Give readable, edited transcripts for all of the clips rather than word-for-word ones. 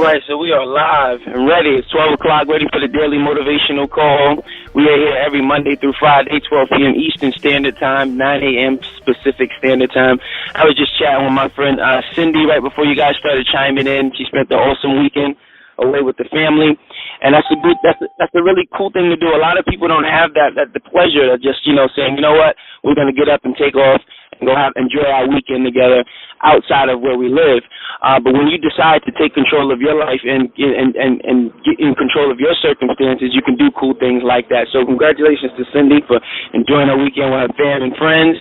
right, so we are live and ready. It's 12 o'clock, ready for the daily motivational call. We are here every Monday through Friday, 12 p.m. Eastern Standard Time, 9 a.m. Pacific Standard Time. I was just chatting with my friend Cindy right before you guys started chiming in. She spent the awesome weekend away with the family, and that's a really cool thing to do. A lot of people don't have the pleasure of just saying, you know what, we're gonna get up and take off and go enjoy our weekend together outside of where we live. But when you decide to take control of your life and get in control of your circumstances, you can do cool things like that. So congratulations to Cindy for enjoying her weekend with her family and friends,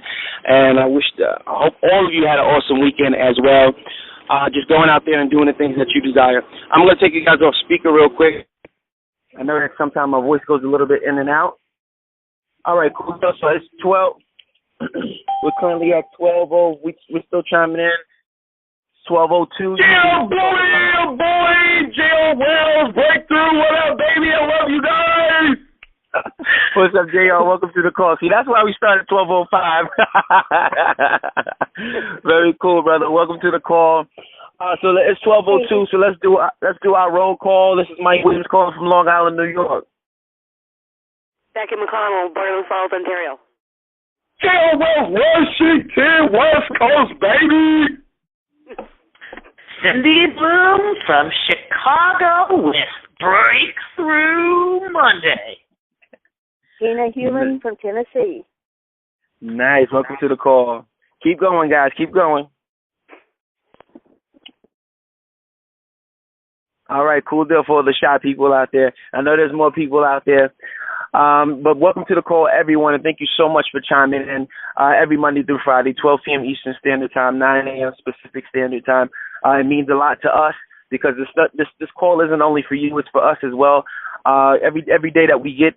and I hope all of you had an awesome weekend as well. Just going out there and doing the things that you desire. I'm going to take you guys off speaker real quick. I know that sometimes my voice goes a little bit in and out. All right, cool. So it's 12. We're currently at 12:0. We're still chiming in. 12:02. Yeah, boy. J.O. Wells, breakthrough. What up, baby? I love you guys. What's up, J.R.? Welcome to the call. See, that's why we started 12:05. Very cool, brother. Welcome to the call. So it's 12:02. So let's do our roll call. This is Mike Williams calling from Long Island, New York. Becky McConnell, Boiling Falls, Ontario. J.O. Wells, Washington, West Coast, baby. Cindy Bloom from Chicago with Breakthrough Monday. Tina Hewlin from Tennessee. Nice. Welcome to the call. Keep going, guys. Keep going. All right. Cool deal for the shy people out there. I know there's more people out there. But welcome to the call, everyone, and thank you so much for chiming in every Monday through Friday, 12 p.m. Eastern Standard Time, 9 a.m. Pacific Standard Time. It means a lot to us because this call isn't only for you, it's for us as well. Every day that we get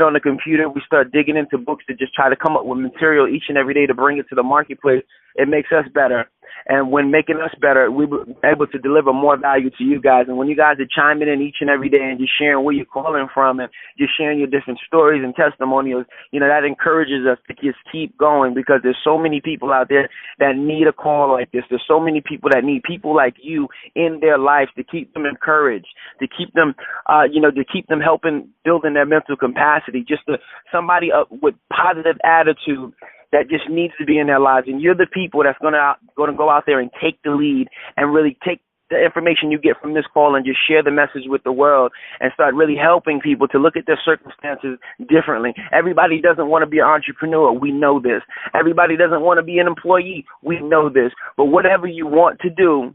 on the computer, we start digging into books to just try to come up with material each and every day to bring it to the marketplace. It makes us better. And when making us better, we were able to deliver more value to you guys. And when you guys are chiming in each and every day and just sharing where you're calling from and just sharing your different stories and testimonials, that encourages us to just keep going because there's so many people out there that need a call like this. There's so many people that need people like you in their lives to keep them encouraged, to keep them, to keep them helping building their mental capacity, just somebody with positive attitude that just needs to be in their lives. And you're the people that's going to go out there and take the lead and really take the information you get from this call and just share the message with the world and start really helping people to look at their circumstances differently. Everybody doesn't want to be an entrepreneur. We know this. Everybody doesn't want to be an employee. We know this. But whatever you want to do,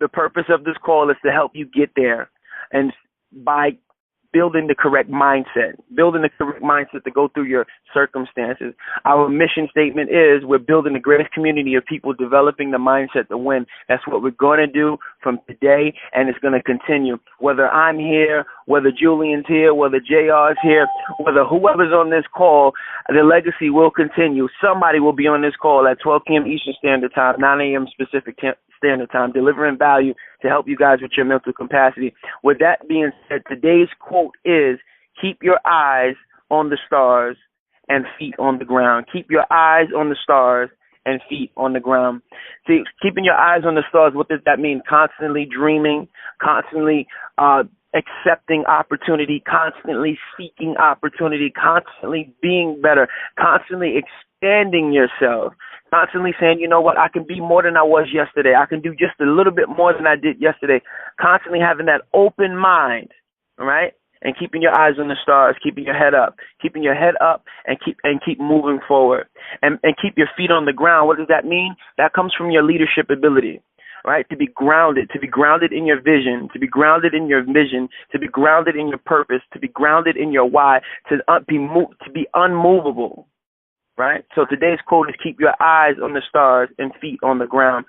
the purpose of this call is to help you get there. And by building the correct mindset to go through your circumstances. Our mission statement is we're building the greatest community of people developing the mindset to win. That's what we're going to do from today, and it's going to continue. Whether I'm here, whether Julian's here, whether JR's here, whether whoever's on this call, the legacy will continue. Somebody will be on this call at 12 p.m. Eastern Standard Time, 9 a.m. Pacific Standard Time, delivering value to help you guys with your mental capacity. With that being said, today's quote is, keep your eyes on the stars and feet on the ground. Keep your eyes on the stars and feet on the ground. See, keeping your eyes on the stars, what does that mean? Constantly dreaming, constantly accepting opportunity, constantly seeking opportunity, constantly being better, constantly expanding yourself, constantly saying, you know what, I can be more than I was yesterday. I can do just a little bit more than I did yesterday. Constantly having that open mind, all right? And keeping your eyes on the stars, keeping your head up and keep moving forward. And keep your feet on the ground. What does that mean? That comes from your leadership ability. Right, to be grounded in your vision, to be grounded in your mission, to be grounded in your purpose, to be grounded in your why, to be unmovable. Right? So today's quote is keep your eyes on the stars and feet on the ground.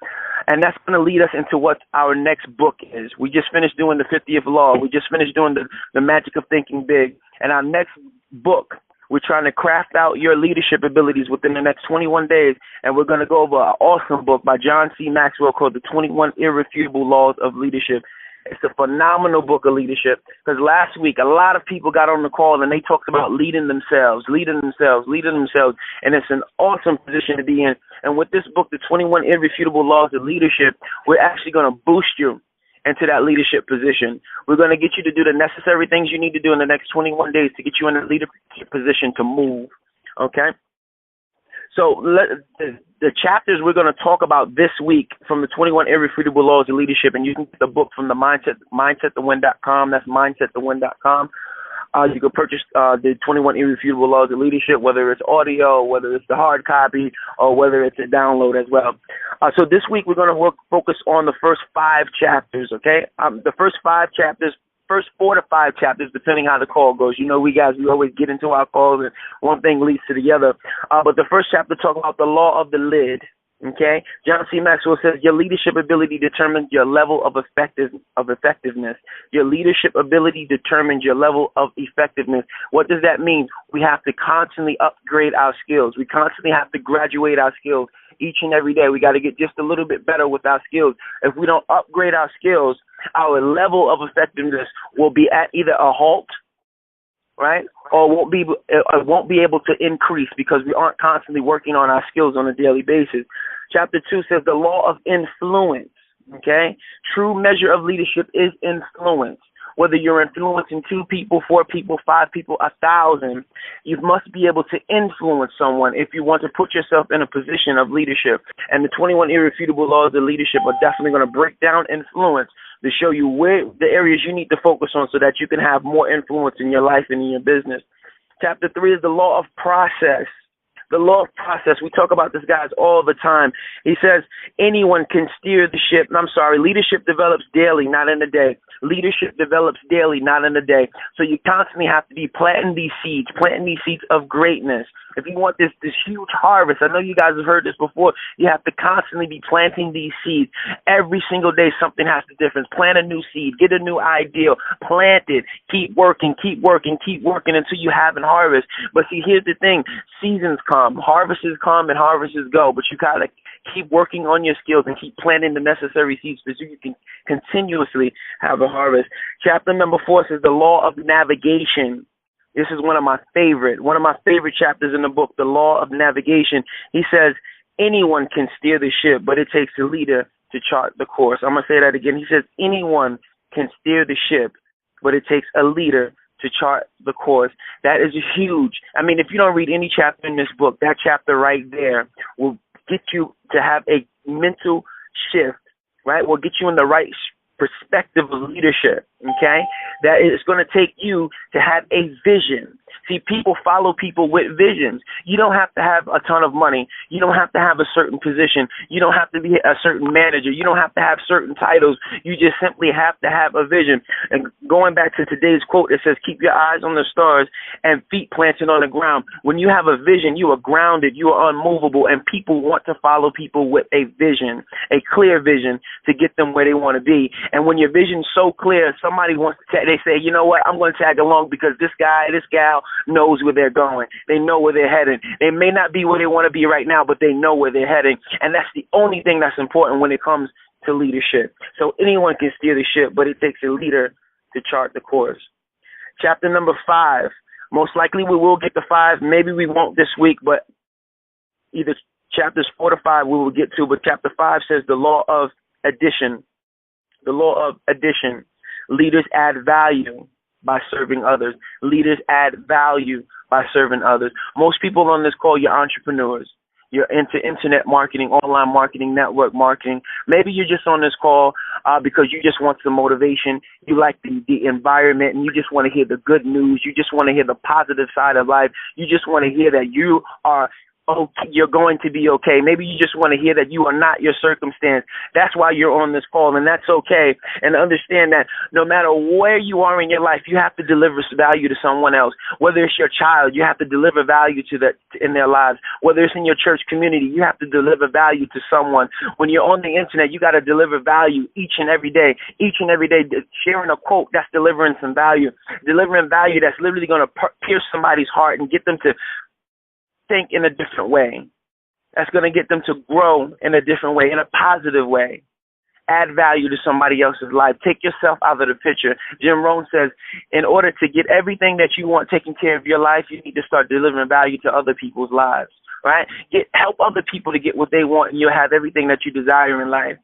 And that's going to lead us into what our next book is. We just finished doing the 50th Law. We just finished doing the Magic of Thinking Big. And our next book, we're trying to craft out your leadership abilities within the next 21 days. And we're going to go over an awesome book by John C. Maxwell called The 21 Irrefutable Laws of Leadership. It's a phenomenal book of leadership because last week a lot of people got on the call and they talked about leading themselves. And it's an awesome position to be in. And with this book, The 21 Irrefutable Laws of Leadership, we're actually going to boost you into that leadership position. We're going to get you to do the necessary things you need to do in the next 21 days to get you in a leadership position to move, okay? So the chapters we're going to talk about this week from the 21 Irrefutable Laws of Leadership, and you can get the book from the mindsettowin.com. That's mindsettowin.com. You can purchase the 21 Irrefutable Laws of Leadership, whether it's audio, whether it's the hard copy, or whether it's a download as well. So this week we're going to focus on the first 5 chapters, okay? The first 5 chapters, first 4 to 5 chapters, depending how the call goes. You know, we always get into our calls and one thing leads to the other. But the first chapter talks about the law of the lid. Okay, John C. Maxwell says your leadership ability determines your level of effectiveness. Your leadership ability determines your level of effectiveness. What does that mean? We have to constantly upgrade our skills. We constantly have to graduate our skills each and every day. We got to get just a little bit better with our skills. If we don't upgrade our skills, our level of effectiveness will be at either a halt, right, or won't be able to increase because we aren't constantly working on our skills on a daily basis. Chapter 2 says the law of influence, okay? True measure of leadership is influence. Whether you're influencing 2 people, 4 people, 5 people, 1,000, you must be able to influence someone if you want to put yourself in a position of leadership. And the 21 Irrefutable Laws of Leadership are definitely going to break down influence to show you where the areas you need to focus on so that you can have more influence in your life and in your business. Chapter 3 is the law of process. The law of process. We talk about this, guys, all the time. He says anyone can steer the ship. Leadership develops daily, not in a day. Leadership develops daily, not in a day. So you constantly have to be planting these seeds of greatness. If you want this huge harvest, I know you guys have heard this before, you have to constantly be planting these seeds. Every single day something has to difference. Plant a new seed, get a new idea, plant it, keep working until you have a harvest. But see, here's the thing, seasons come, harvests come and harvests go, but you gotta keep working on your skills and keep planting the necessary seeds so you can continuously have a harvest. Chapter number 4 says the law of navigation. This is one of my favorite chapters in the book, the law of navigation. He says anyone can steer the ship, but it takes a leader to chart the course. I'm going to say that again. He says anyone can steer the ship, but it takes a leader to chart the course. That is huge. I mean, if you don't read any chapter in this book, that chapter right there will get you to have a mental shift, right? Will get you in the right perspective of leadership, okay? That is going to take you to have a vision. See, people follow people with visions. You don't have to have a ton of money. You don't have to have a certain position. You don't have to be a certain manager. You don't have to have certain titles. You just simply have to have a vision. And going back to today's quote, it says, keep your eyes on the stars and feet planted on the ground. When you have a vision, you are grounded, you are unmovable, and people want to follow people with a vision, a clear vision to get them where they want to be. And when your vision's so clear, somebody wants to they say, you know what, I'm going to tag along because this guy, this gal knows where they're going. They know where they're heading. They may not be where they want to be right now, but they know where they're heading. And that's the only thing that's important when it comes to leadership. So anyone can steer the ship, but it takes a leader to chart the course. Chapter number 5. Most likely we will get to 5. Maybe we won't this week, but either chapters 4 to 5 we will get to. But chapter 5 says the law of addition. The law of addition. Leaders add value by serving others. Leaders add value by serving others. Most people on this call, you're entrepreneurs. You're into internet marketing, online marketing, network marketing. Maybe you're just on this call because you just want some motivation. You like the environment and you just want to hear the good news. You just want to hear the positive side of life. You just want to hear that you are okay, you're going to be okay. Maybe you just want to hear that you are not your circumstance. That's why you're on this call, and that's okay. And understand that no matter where you are in your life, you have to deliver value to someone else. Whether it's your child, you have to deliver value in their lives. Whether it's in your church community, you have to deliver value to someone. When you're on the internet, you got to deliver value each and every day. Each and every day, sharing a quote, that's delivering some value. Delivering value that's literally going to pierce somebody's heart and get them to think in a different way. That's going to get them to grow in a different way, in a positive way. Add value to somebody else's life. Take yourself out of the picture. Jim Rohn says, in order to get everything that you want taken care of your life, you need to start delivering value to other people's lives, right? Help other people to get what they want, and you'll have everything that you desire in life.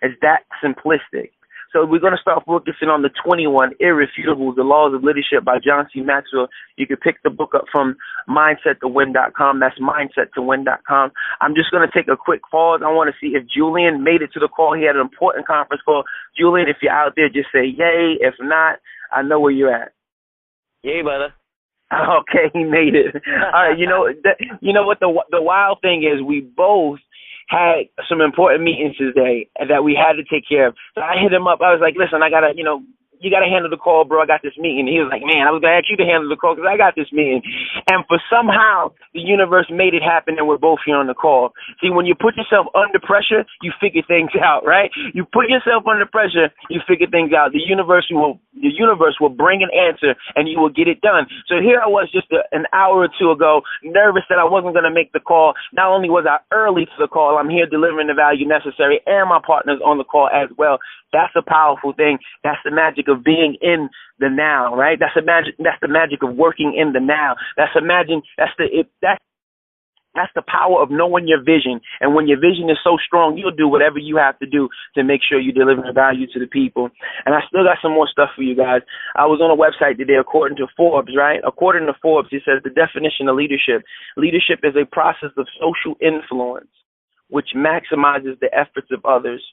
It's that simplistic. So we're going to start focusing on the 21 Irrefutable, The Laws of Leadership by John C. Maxwell. You can pick the book up from mindsettowin.com. That's mindsettowin.com. I'm just going to take a quick pause. I want to see if Julian made it to the call. He had an important conference call. Julian, if you're out there, just say yay. If not, I know where you're at. Yay, brother. Okay, he made it. All right, you know what the wild thing is, we both had some important meetings today that we had to take care of. So I hit him up. I was like, listen, I got to, you got to handle the call, bro. I got this meeting. And he was like, man, I was going to ask you to handle the call because I got this meeting. And for somehow the universe made it happen and we're both here on the call. See, when you put yourself under pressure, you figure things out, right? You put yourself under pressure, you figure things out. The universe will bring an answer and you will get it done. So here I was just an hour or two ago, nervous that I wasn't going to make the call. Not only was I early to the call, I'm here delivering the value necessary and my partner's on the call as well. That's a powerful thing. That's the magic of being in the now, right? That's the magic of working in the now. That's the power of knowing your vision. And when your vision is so strong, you'll do whatever you have to do to make sure you deliver the value to the people. And I still got some more stuff for you guys. I was on a website today, according to Forbes, right? According to Forbes, it says the definition of leadership. Leadership is a process of social influence which maximizes the efforts of others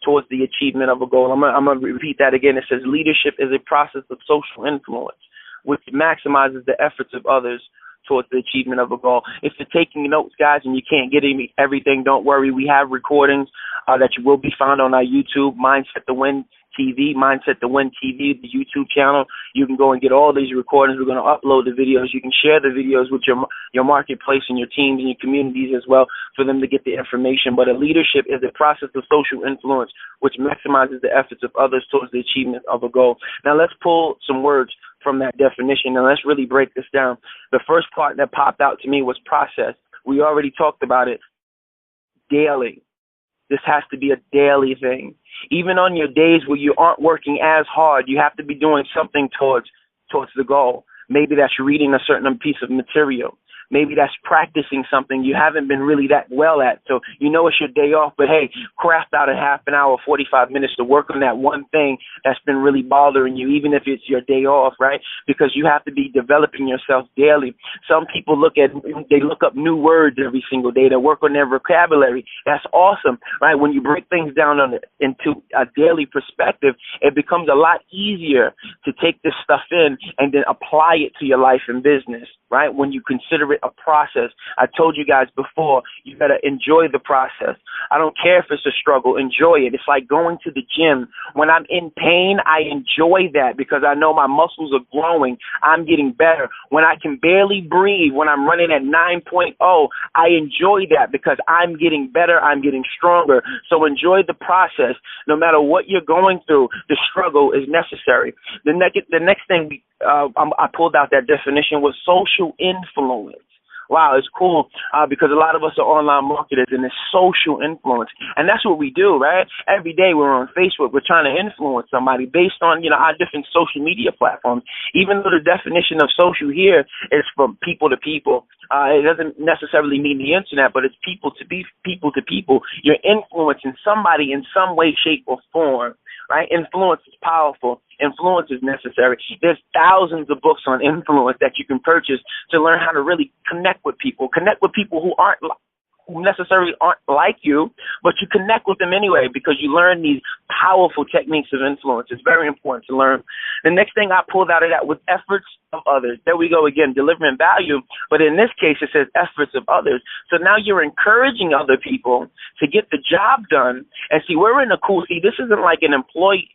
towards the achievement of a goal. I'm going to repeat that again. It says leadership is a process of social influence which maximizes the efforts of others towards the achievement of a goal. If you're taking notes, guys, and you can't get everything, don't worry. We have recordings that will be found on our YouTube, MindSetToWin TV, MindSetToWin TV, the YouTube channel. You can go and get all these recordings. We're going to upload the videos. You can share the videos with your marketplace and your teams and your communities as well for them to get the information. But a leadership is a process of social influence which maximizes the efforts of others towards the achievement of a goal. Now let's pull some words from that definition and let's really break this down. The first part that popped out to me was process. We already talked about it. Daily. This has to be a daily thing. Even on your days where you aren't working as hard, you have to be doing something towards the goal. Maybe that's reading a certain piece of material. Maybe that's practicing something you haven't been really that well at. So you know it's your day off, but hey, craft out a half an hour, 45 minutes to work on that one thing that's been really bothering you, even if it's your day off, right? Because you have to be developing yourself daily. Some people look up new words every single day. They work on their vocabulary. That's awesome, right? When you break things down into a daily perspective, it becomes a lot easier to take this stuff in and then apply it to your life and business, right? When you consider it a process. I told you guys before, you got to enjoy the process. I don't care if it's a struggle. Enjoy it. It's like going to the gym. When I'm in pain, I enjoy that because I know my muscles are growing. I'm getting better. When I can barely breathe, when I'm running at 9.0, I enjoy that because I'm getting better. I'm getting stronger. So enjoy the process. No matter what you're going through, the struggle is necessary. The next thing I pulled out that definition was social influence. Wow, it's cool because a lot of us are online marketers and it's social influence. And that's what we do, right? Every day we're on Facebook. We're trying to influence somebody based on, our different social media platforms. Even though the definition of social here is from people to people, it doesn't necessarily mean the internet, but it's people to people. You're influencing somebody in some way, shape, or form. Right? Influence is powerful. Influence is necessary. There's thousands of books on influence that you can purchase to learn how to really connect with people who necessarily aren't like you, but you connect with them anyway because you learn these powerful techniques of influence. It's very important to learn. The next thing I pulled out of that was efforts of others. There we go again, delivering value, but in this case it says efforts of others. So now you're encouraging other people to get the job done. And see, this isn't like an employee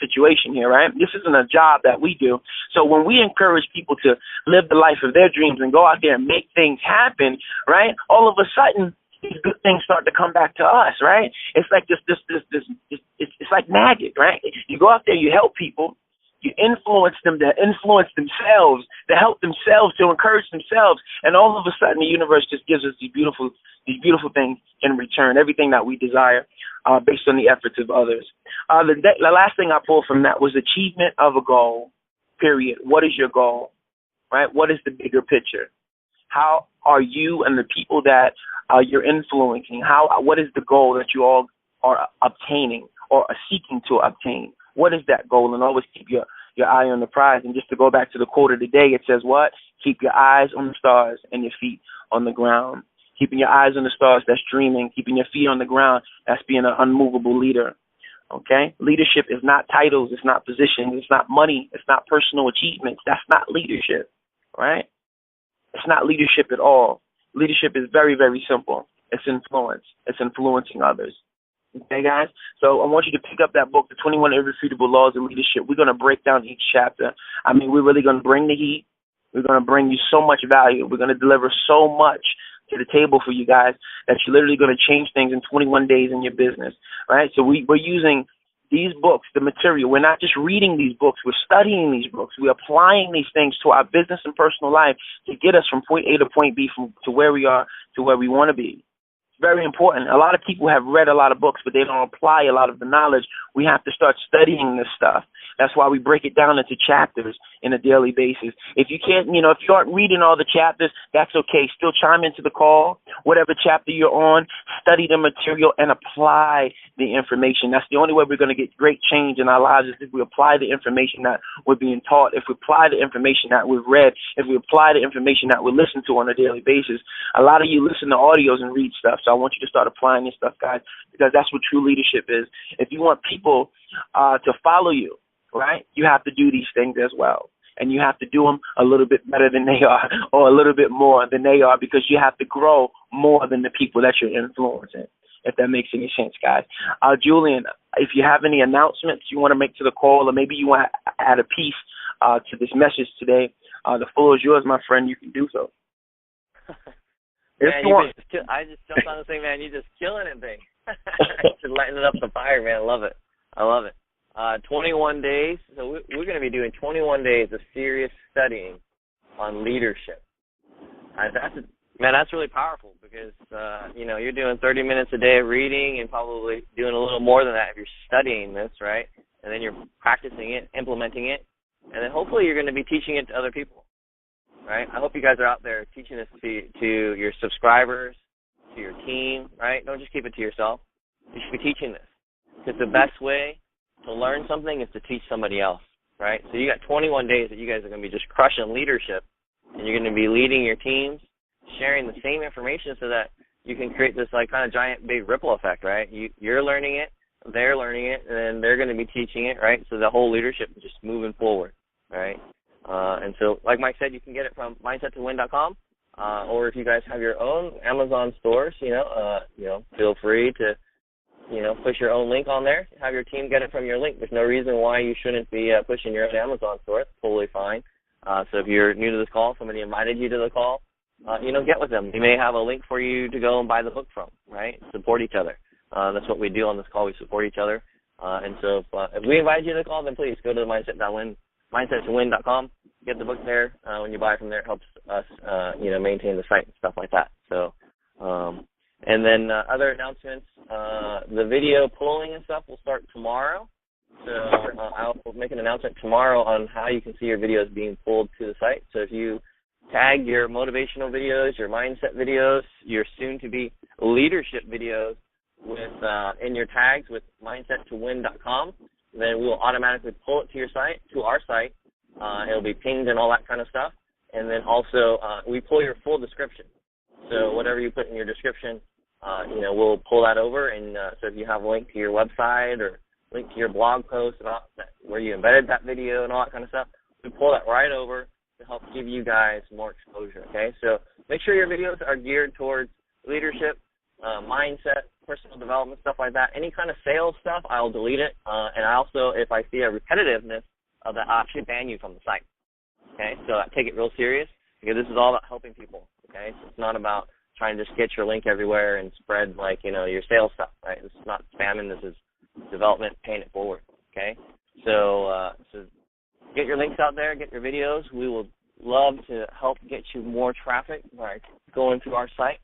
situation here, right? This isn't a job that we do. So when we encourage people to live the life of their dreams and go out there and make things happen, right? All of a sudden, these good things start to come back to us, right? It's like it's like magic, right? You go out there, you help people, you influence them to influence themselves, to help themselves, to encourage themselves, and all of a sudden the universe just gives us these beautiful things in return, everything that we desire based on the efforts of others. The last thing I pulled from that was achievement of a goal, period. What is your goal, right? What is the bigger picture? How are you and the people that you're influencing? What is the goal that you all are obtaining? or are seeking to obtain? What is that goal? And always keep your eye on the prize. And just to go back to the quote of the day, it says what? Keep your eyes on the stars and your feet on the ground. Keeping your eyes on the stars, that's dreaming. Keeping your feet on the ground, that's being an unmovable leader. Okay? Leadership is not titles. It's not positions. It's not money. It's not personal achievements. That's not leadership, right? It's not leadership at all. Leadership is very, very simple. It's influence. It's influencing others. Okay, guys? So I want you to pick up that book, The 21 Irrefutable Laws of Leadership. We're going to break down each chapter. I mean, we're really going to bring the heat. We're going to bring you so much value. We're going to deliver so much to the table for you guys that you're literally going to change things in 21 days in your business, right? So we're using these books, the material. We're not just reading these books. We're studying these books. We're applying these things to our business and personal life to get us from point A to point B, to where we are to where we want to be. It's very important. A lot of people have read a lot of books, but they don't apply a lot of the knowledge. We have to start studying this stuff. That's why we break it down into chapters in a daily basis. If you can't, if you aren't reading all the chapters, that's okay. Still chime into the call. Whatever chapter you're on, study the material and apply the information. That's the only way we're going to get great change in our lives is if we apply the information that we're being taught, if we apply the information that we've read, if we apply the information that we listen to on a daily basis. A lot of you listen to audios and read stuff, so I want you to start applying this stuff, guys, because that's what true leadership is. If you want people to follow you, right, you have to do these things as well. And you have to do them a little bit better than they are or a little bit more than they are because you have to grow more than the people that you're influencing, if that makes any sense, guys. Julian, if you have any announcements you want to make to the call or maybe you want to add a piece to this message today, the floor is yours, my friend. You can do so. Man, I just jumped on the thing, man. You're just killing it, thing. Just lighting up the fire, man. I love it. 21 days. So we're going to be doing 21 days of serious studying on leadership. That's really powerful because, you're doing 30 minutes a day of reading and probably doing a little more than that if you're studying this, right? And then you're practicing it, implementing it, and then hopefully you're going to be teaching it to other people, right? I hope you guys are out there teaching this to your subscribers, to your team, right? Don't just keep it to yourself. You should be teaching this because the best way to learn something is to teach somebody else, right? So you got 21 days that you guys are going to be just crushing leadership, and you're going to be leading your teams, sharing the same information so that you can create this like kind of giant big ripple effect, right? You're learning it, they're learning it, and then they're going to be teaching it, right? So the whole leadership is just moving forward, right? And so, like Mike said, you can get it from mindsettowin.com, or if you guys have your own Amazon stores, feel free to push your own link on there. Have your team get it from your link. There's no reason why you shouldn't be pushing your own Amazon store. It's totally fine. So if you're new to this call, somebody invited you to the call, get with them. They may have a link for you to go and buy the book from, right? Support each other. That's what we do on this call. We support each other. And so if we invite you to the call, then please go to the mindsettowin.com. Get the book there. When you buy from there, it helps us, maintain the site and stuff like that. So, and then other announcements, the video polling and stuff will start tomorrow. So I'll make an announcement tomorrow on how you can see your videos being pulled to the site. So if you tag your motivational videos, your mindset videos, your soon-to-be leadership videos with in your tags with mindsettowin.com, then we will automatically pull it to your site, to our site. It'll be pinged and all that kind of stuff. And then also we pull your full description. So whatever you put in your description, we'll pull that over. And so if you have a link to your website or link to your blog post about that, where you embedded that video and all that kind of stuff, we pull that right over to help give you guys more exposure, okay? So make sure your videos are geared towards leadership, mindset, personal development, stuff like that. Any kind of sales stuff, I'll delete it. And I also, if I see a repetitiveness of that, I'll actually ban you from the site, okay? So I take it real serious because this is all about helping people, okay? So it's not about trying to just get your link everywhere and spread, your sales stuff, right? This is not spamming. This is development, paying it forward, okay? So get your links out there, get your videos. We will love to help get you more traffic by going through our site.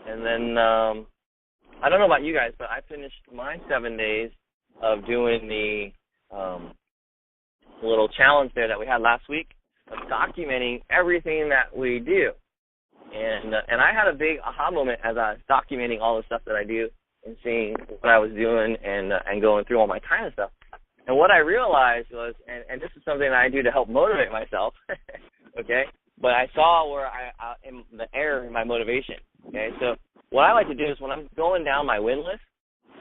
And then I don't know about you guys, but I finished my 7 days of doing the little challenge there that we had last week of documenting everything that we do. And I had a big aha moment as I was documenting all the stuff that I do and seeing what I was doing and going through all my time and stuff. And what I realized was, and this is something that I do to help motivate myself, okay, but I saw where I in the error in my motivation, okay. So what I like to do is when I'm going down my win list,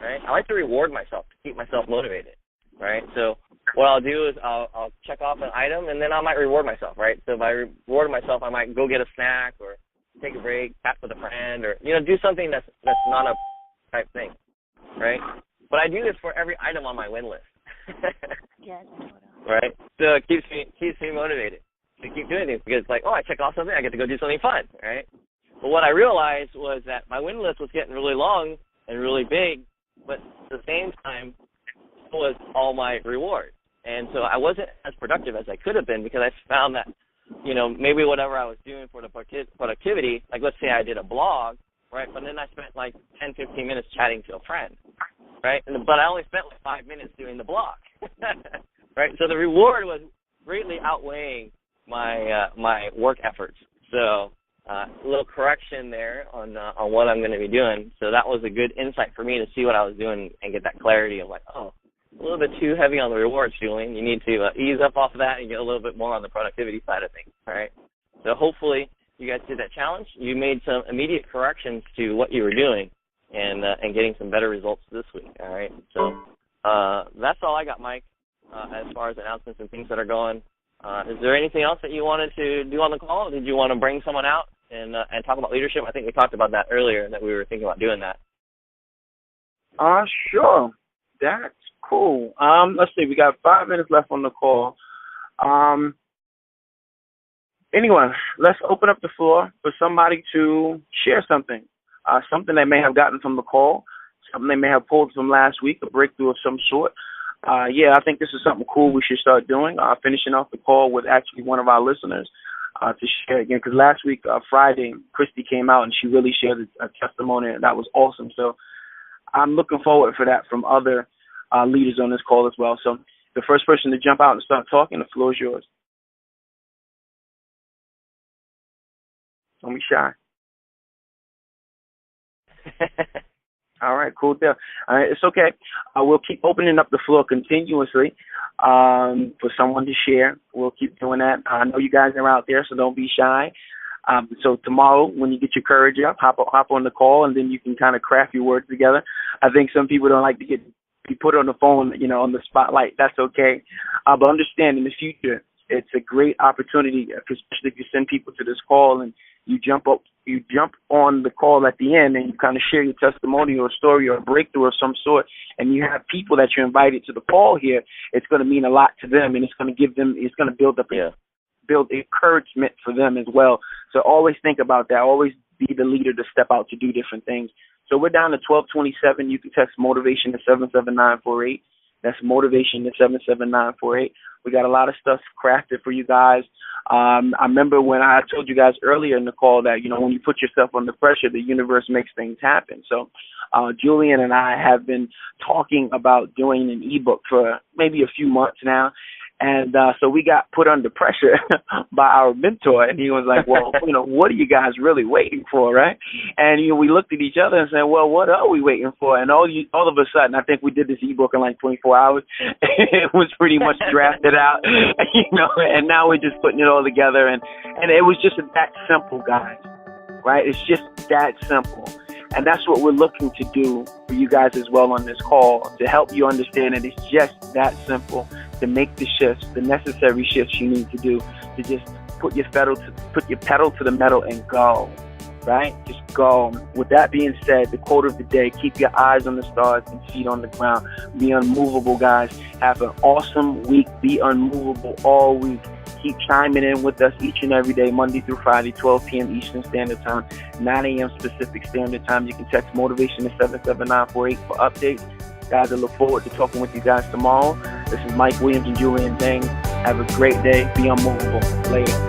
right, I like to reward myself to keep myself motivated, right. So what I'll do is I'll check off an item, and then I might reward myself, right. So if I reward myself, I might go get a snack or take a break, chat with a friend, or do something that's not a type thing, right. But I do this for every item on my win list. Right? So it keeps me motivated to keep doing things because it's like, I check off something, I get to go do something fun, right? But what I realized was that my win list was getting really long and really big, but at the same time, it was all my rewards. And so I wasn't as productive as I could have been because I found that, maybe whatever I was doing for the productivity, like let's say I did a blog, right? But then I spent like 10, 15 minutes chatting to a friend. Right, but I only spent like 5 minutes doing the blog, right? So the reward was greatly outweighing my work efforts. So a little correction there on what I'm going to be doing. So that was a good insight for me to see what I was doing and get that clarity of like, a little bit too heavy on the rewards, Julian. You need to ease up off of that and get a little bit more on the productivity side of things. All right. So hopefully you guys did that challenge. You made some immediate corrections to what you were doing. And getting some better results this week, all right? So that's all I got, Mike, as far as announcements and things that are going. Is there anything else that you wanted to do on the call? Did you want to bring someone out and talk about leadership? I think we talked about that earlier, that we were thinking about doing that. Sure. That's cool. Let's see. We got 5 minutes left on the call. Anyway, let's open up the floor for somebody to share something. Something they may have gotten from the call, something they may have pulled from last week, a breakthrough of some sort. I think this is something cool we should start doing, finishing off the call with actually one of our listeners to share again, because last week, Friday, Christy came out and she really shared a testimony, and that was awesome. So I'm looking forward for that from other leaders on this call as well. So the first person to jump out and start talking, the floor is yours. Don't be shy. All right, cool deal. It's okay. We'll keep opening up the floor continuously for someone to share. We'll keep doing that. I know you guys are out there, so don't be shy. So tomorrow, when you get your courage up, hop on the call, and then you can kind of craft your words together. I think some people don't like to be put on the phone, on the spotlight. That's okay. But understand, in the future, it's a great opportunity, especially if you send people to this call and you jump on the call at the end and you kind of share your testimony or a story or a breakthrough of some sort, and you have people that you invited to the call here. It's going to mean a lot to them, and it's going to build encouragement for them as well. So always think about that. Always be the leader to step out to do different things. So we're down to 1227. You can text motivation to 77948. That's motivation to 77948. We got a lot of stuff crafted for you guys. I remember when I told you guys earlier in the call that, when you put yourself under pressure, the universe makes things happen. So Julian and I have been talking about doing an ebook for maybe a few months now. And so we got put under pressure by our mentor, and he was like, well, what are you guys really waiting for, right? And we looked at each other and said, well, what are we waiting for? And all of a sudden, I think we did this ebook in like 24 hours. It was pretty much drafted out, and now we're just putting it all together. And it was just that simple, guys, right? It's just that simple. And that's what we're looking to do for you guys as well on this call, to help you understand that it's just that simple, to make the shifts, the necessary shifts you need to do, to just put your pedal to the metal and go, right? Just go. With that being said, the quote of the day: keep your eyes on the stars and feet on the ground. Be unmovable, guys. Have an awesome week. Be unmovable all week. Keep chiming in with us each and every day, Monday through Friday, 12 p.m. Eastern Standard Time, 9 a.m. Pacific Standard Time. You can text motivation to 77948 for updates. Guys, I look forward to talking with you guys tomorrow. This is Mike Williams and Julian Dang. Have a great day. Be unmovable. Later.